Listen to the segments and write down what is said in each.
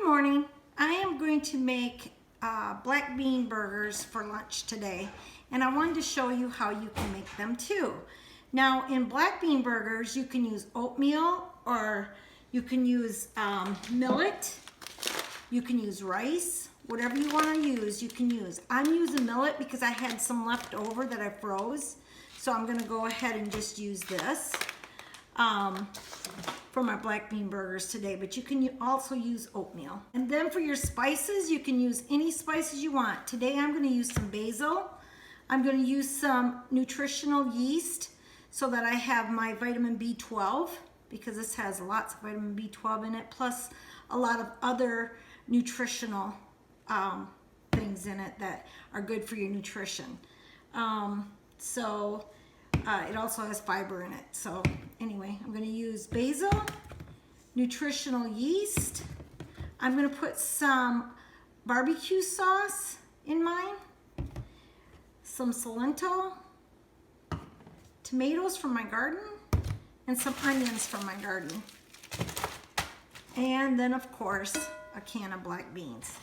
morning. I am going to make black bean burgers for lunch today, and I wanted to show you how you can make them too. Now, in black bean burgers, you can use oatmeal, or you can use millet, you can use rice, whatever you want to use, you can use. I'm using millet because I had some left over that I froze, so I'm going to go ahead and just use this for my black bean burgers today, but you can also use oatmeal. And then for your spices, you can use any spices you want. Today I'm going to use some basil. I'm going to use some nutritional yeast so that I have my vitamin B12, because this has lots of vitamin B12 in it, plus a lot of other nutritional things in it that are good for your nutrition. It also has fiber in it. So anyway, I'm going to use basil, nutritional yeast. I'm going to put some barbecue sauce in mine, some cilantro, tomatoes from my garden, and some onions from my garden. And then, of course, a can of black beans.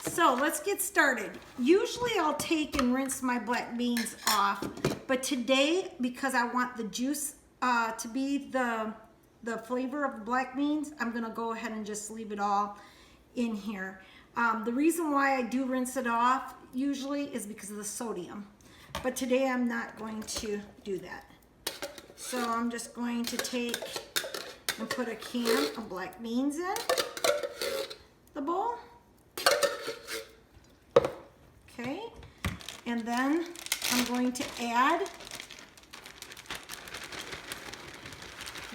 So let's get started. Usually I'll take and rinse my black beans off, but today, because I want the juice to be the flavor of the black beans, I'm gonna go ahead and just leave it all in here. The reason why I do rinse it off usually is because of the sodium, but today I'm not going to do that. So I'm just going to take and put a can of black beans in the bowl. Okay, and then I'm going to add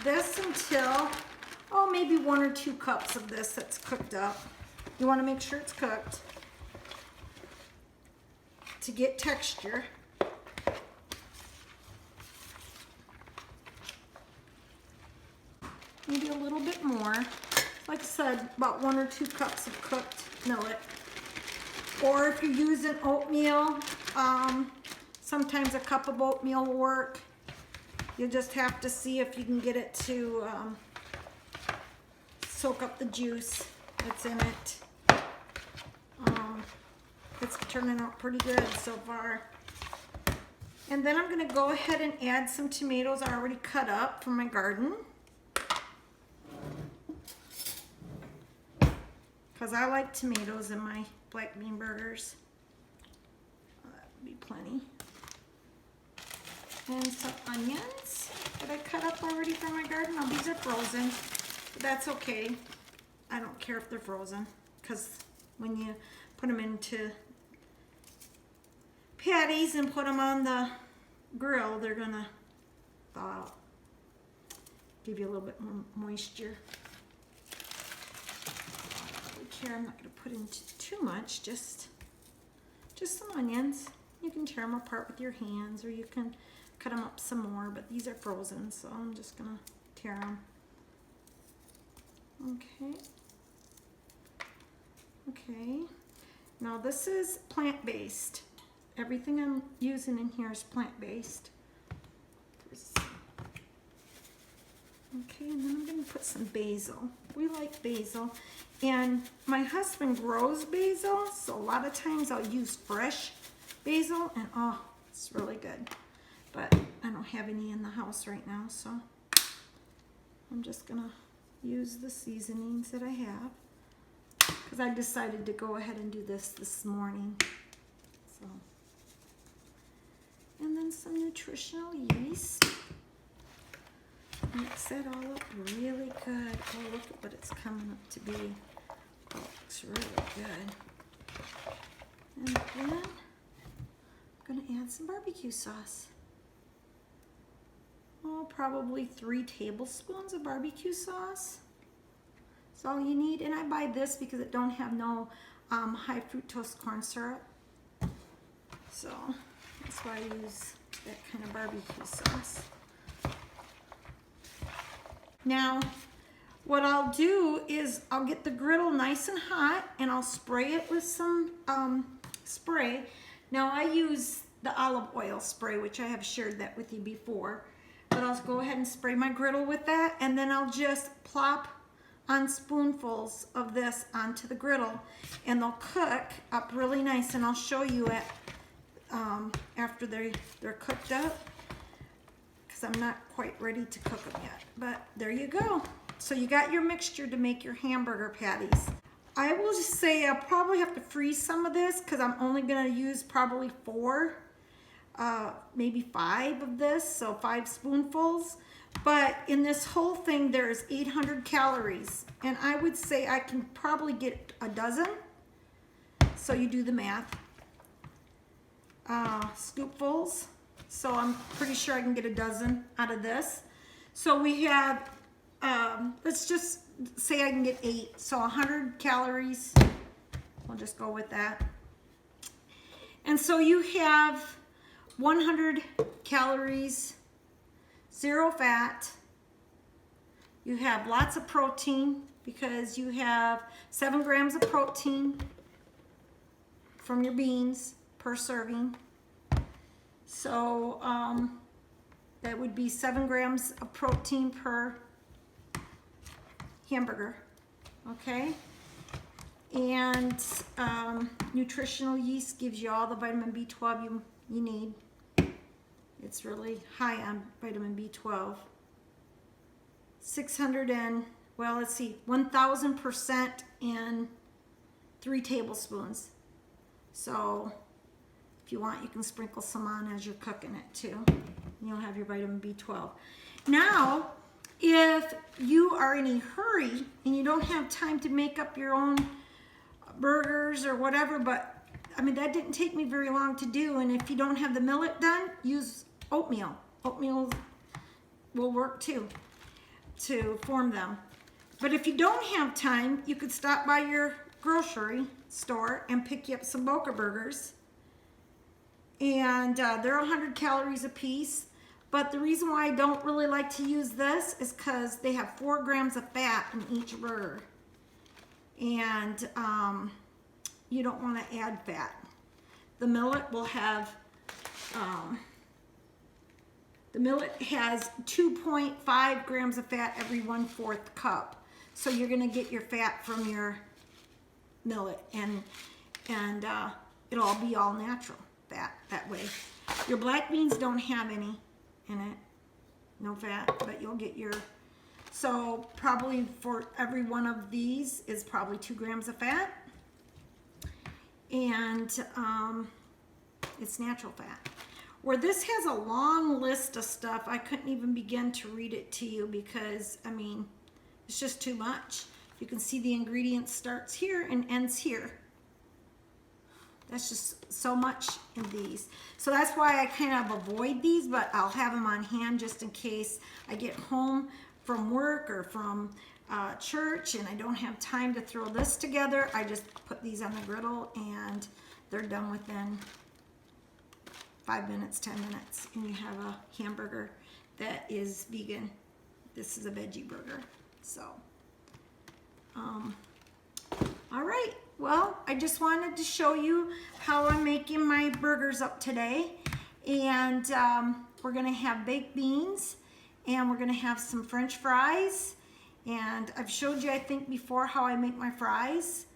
this until, maybe 1 or 2 cups of this that's cooked up. You want to make sure it's cooked to get texture. Maybe a little bit more. Like I said, about 1 or 2 cups of cooked millet. Or if you're using oatmeal, sometimes a cup of oatmeal will work. You'll just have to see if you can get it to soak up the juice that's in it. It's turning out pretty good so far. And then I'm going to go ahead and add some tomatoes I already cut up from my garden, because I like tomatoes in my black bean burgers. That would be plenty. And some onions that I cut up already from my garden. Now these are frozen, but that's okay. I don't care if they're frozen, because when you put them into patties and put them on the grill, they're gonna thaw out. Give you a little bit more moisture. I'm not going to put in too much, just some onions. You can tear them apart with your hands, or you can cut them up some more, but these are frozen, so I'm just going to tear them. Okay, now this is plant-based. Everything I'm using in here is plant-based. Okay, and then I'm going to put some basil. We like basil. And my husband grows basil, so a lot of times I'll use fresh basil, and it's really good. But I don't have any in the house right now, so I'm just going to use the seasonings that I have, because I decided to go ahead and do this morning. So, and then some nutritional yeast. Mix that all up really good. Oh, look at what it's coming up to be. Oh, it looks really good. And then I'm going to add some barbecue sauce. Probably 3 tablespoons of barbecue sauce. That's all you need. And I buy this because it don't have no high fructose corn syrup. So that's why I use that kind of barbecue sauce. Now, what I'll do is I'll get the griddle nice and hot, and I'll spray it with some spray. Now, I use the olive oil spray, which I have shared that with you before. But I'll go ahead and spray my griddle with that, and then I'll just plop on spoonfuls of this onto the griddle, and they'll cook up really nice, and I'll show you it after they're cooked up, because I'm not quite ready to cook them yet. But there you go. So you got your mixture to make your hamburger patties. I will just say I'll probably have to freeze some of this because I'm only going to use probably 4, maybe 5 of this, so 5 spoonfuls. But in this whole thing, there's 800 calories, and I would say I can probably get a dozen. So you do the math. Scoopfuls. So I'm pretty sure I can get a dozen out of this. So we have, let's just say I can get 8. So 100 calories. We'll just go with that. And so you have 100 calories, 0 fat. You have lots of protein because you have 7 grams of protein from your beans per serving. So that would be 7 grams of protein per hamburger, okay? And nutritional yeast gives you all the vitamin B12 you need. It's really high on vitamin B12. 600 and, well, let's see, 1,000% in 3 tablespoons. So if you want, you can sprinkle some on as you're cooking it too. You'll have your vitamin B12. Now, if you are in a hurry and you don't have time to make up your own burgers or whatever, but I mean, that didn't take me very long to do. And if you don't have the millet done, use oatmeal. Oatmeal will work too to form them. But if you don't have time, you could stop by your grocery store and pick you up some Boca burgers. And they're 100 calories a piece. But the reason why I don't really like to use this is because they have 4 grams of fat in each burger. And you don't want to add fat. The millet will have, the millet has 2.5 grams of fat every 1/4 cup. So you're going to get your fat from your millet, and it'll all be all natural fat that way. Your black beans don't have any in it, no fat, but you'll get your, so probably for every one of these is probably 2 grams of fat, and it's natural fat. Where this has a long list of stuff, I couldn't even begin to read it to you because, I mean, it's just too much. You can see the ingredients starts here and ends here. That's just so much in these. So that's why I kind of avoid these, but I'll have them on hand just in case I get home from work or from church and I don't have time to throw this together. I just put these on the griddle and they're done within 5 minutes, 10 minutes, and you have a hamburger that is vegan. This is a veggie burger. So, all right. Well, I just wanted to show you how I'm making my burgers up today. And we're gonna have baked beans, and we're gonna have some French fries. And I've showed you, I think, before how I make my fries.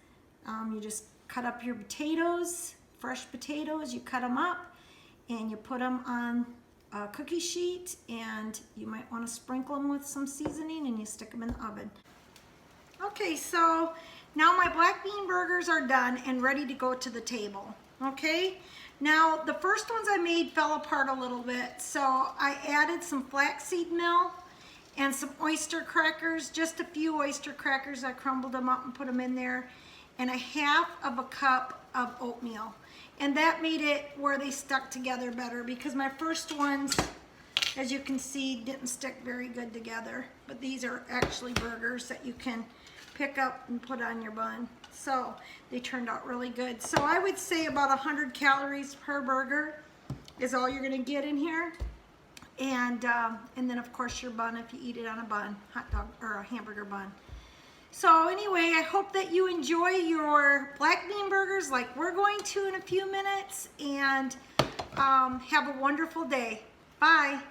You just cut up your potatoes, fresh potatoes, you cut them up, and you put them on a cookie sheet, and you might want to sprinkle them with some seasoning, and you stick them in the oven. Okay, so now my black bean burgers are done and ready to go to the table. Okay, now the first ones I made fell apart a little bit, so I added some flaxseed meal and some oyster crackers, just a few oyster crackers. I crumbled them up and put them in there, and a 1/2 cup of oatmeal. And that made it where they stuck together better, because my first ones, as you can see, didn't stick very good together. But these are actually burgers that you can pick up and put on your bun. So they turned out really good. So I would say about 100 calories per burger is all you're gonna get in here. And then of course your bun if you eat it on a bun, hot dog or a hamburger bun. So anyway, I hope that you enjoy your black bean burgers like we're going to in a few minutes, and have a wonderful day. Bye.